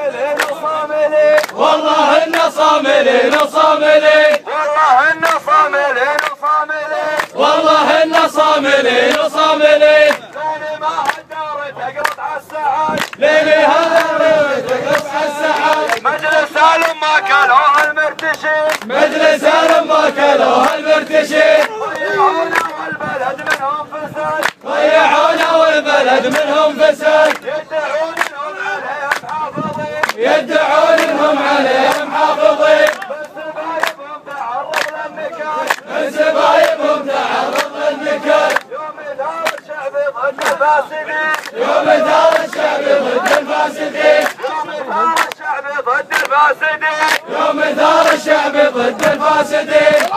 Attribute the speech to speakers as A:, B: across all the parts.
A: صاملين وصاملين
B: والله إنا صاملين وصاملين
A: والله إنا صاملين وصاملين
B: والله إنا صاملين وصاملين
A: لين ما هالدار تقرط عالسعاد
B: ليلي هالدار تقرص عالسعاد
A: مجلس لما كلوها المرتشين
B: مجلس لما كلوها المرتشين
A: ضيعونا والبلد منهم فساد
B: ضيعونا والبلد منهم فساد
A: يدعون انهم عليهم حافظين
B: من سبايبهم تعرض للنكال
A: يوم دار الشعب ضد الفاسدين
B: يوم دار الشعب ضد الفاسدين
A: يوم دار الشعب ضد الفاسدين
B: يوم دار الشعب ضد الفاسدين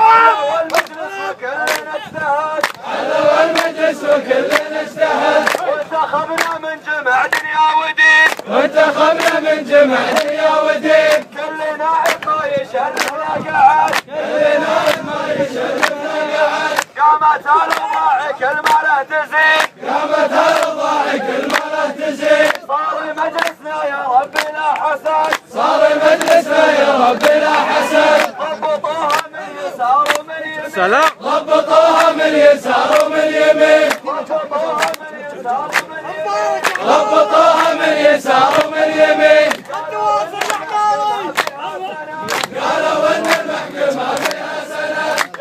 A: والمجلس وكلنا اجتهد
B: حلو المجلس وكلنا اجتهد
A: وانتخبنا من جمع دنيا ودين
B: وانتخبنا من جمع دنيا ودين
A: كل نائب ما يشرفنا قعد
B: كل نائب ما يشرفنا قعد
A: قامت الوضاع كل ما له تزيد
B: قامت هالوضاع كل ما له تزيد
A: صار مجلسنا يا ربي لا حسد
B: صار مجلسنا يا رب لا حسد
A: ضبطوها من يسار ومن يمين
B: سلام ضبطوها من يسار ومن يمين
A: ضبطوها من يسار ومن يمين
B: ضبطوها من يسار ومن يمين قالوا ان المحكمة فيها سند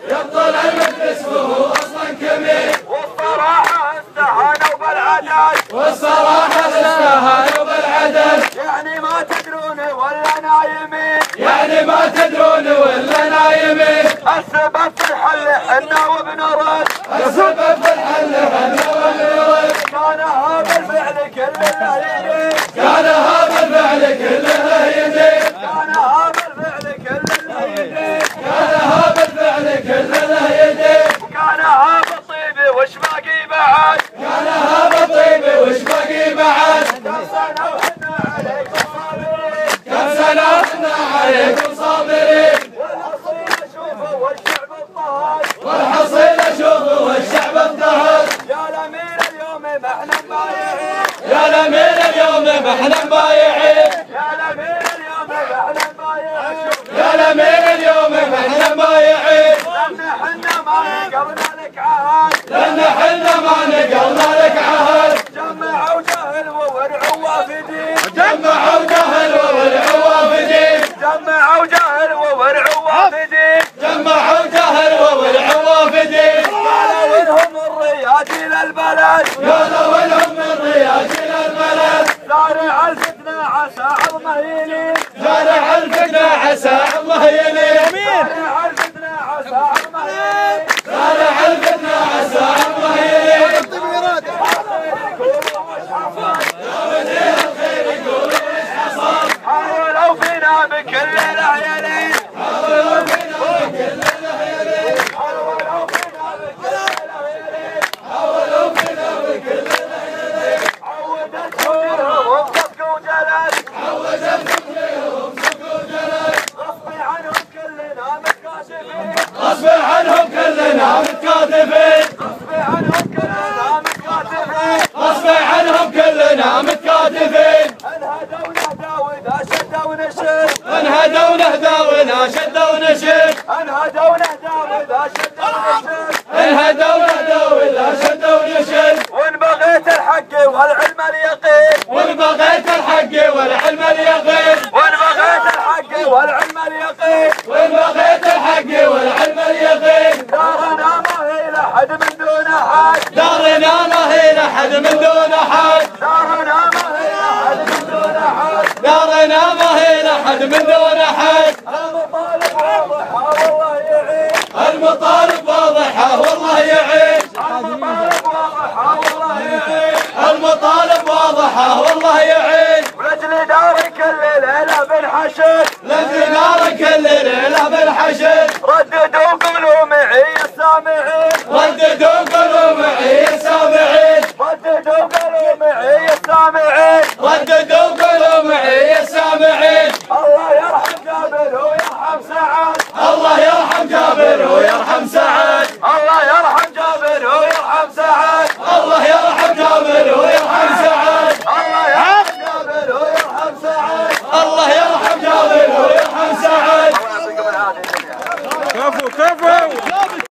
B: يبطل المجلس وهو اصلا كبير
A: والصراحة استهانوا بالعدل
B: والصراحة استهانوا بالعدل
A: يعني ما تدرون ولا نايمين
B: يعني ما تدرون ولا نايمين
A: السبب في الحل حنا وبنرد
B: السبب في الحل هنا ونرد
A: كانها بالفعل كلنا يدين
B: كانها بالفعل كلها يدين
A: كانها بالفعل كلنا يدين
B: كانها بالفعل كلها يدين
A: وكانها بالطيب وش باقي بعد
B: كانها بالطيب وش باقي بعد
A: كم سنة وحنا عليكم صابرين
B: كم سنة احنا عليكم صابرين
A: والحصيلة شوفوا والشعب اضطهد
B: والحصيل اشوفه والشعب اضطهد
A: يا الامير اليوم ما احنا مبايعين
B: يا الامير اليوم ما احنا مبايعين
A: يا الامير اليوم ما احنا مبايعين
B: يا الامير اليوم ما احنا مبايعين
A: لان حنا ما نقرنا لك عهد
B: لان حنا ما نقلنا لك عهد
A: جمعوا جهل وورعوا وافدين
B: جمعوا جهل وورعوا وافدين
A: جمعوا جهل وورعوا وافدين
B: جمعوا جهل وورعوا وافدين
A: قالوا انهم الرياجيل البلد
B: قالوا انهم من رياجيل البلد
A: زارع الفتنة عسى عظمه يلين
B: زارع الفتنة عسى الله يلين
A: زارع الفتنة عسى عظمه يلين
B: زارع الفتنة عسى الله يلين
A: حاولوا فينا بكل العيالين
B: حاولوا فينا بكل العيالين
A: حاولوا فينا بكل العيالين
B: حاولوا فينا بكل العيالين
A: عودت وجههم صدق وجلال
B: عودتهم فيهم صدق وجلال
A: غصبي عنهم كلنا متكاتفين
B: غصب عنهم كلنا متكاتفين
A: غصبي عنهم كلنا متكاتفين
B: غصب عنهم كلنا متكاتفين
A: انهدوا نهدى واذا شدوا نشد
B: انهدوا نهدى ولا شدوا نشد
A: انهدوا نهدى واذا شدوا نشد
B: انهدوا نهدى ولا شدوا نشد
A: وان بغيت الحق والعلم اليقين
B: وان بغيت الحق والعلم اليقين
A: وان بغيت الحق والعلم اليقين
B: وان بغيت الحق والعلم اليقين
A: دارنا ما هي لحد من دون احد
B: دارنا ما هي لحد من دون احد
A: دارنا ما هي لحد من دون احد
B: دارنا ما هي لحد من دون احد
A: المطالب واضحه والله يعين
B: المطالب واضحه والله يعين
A: المطالب واضحه والله يعين
B: المطالب واضحه والله يعين
A: ولجل دار كل ليله بالحشد
B: لجل دار كل ليله بالحشد
A: رددوا قولوا معي السامعين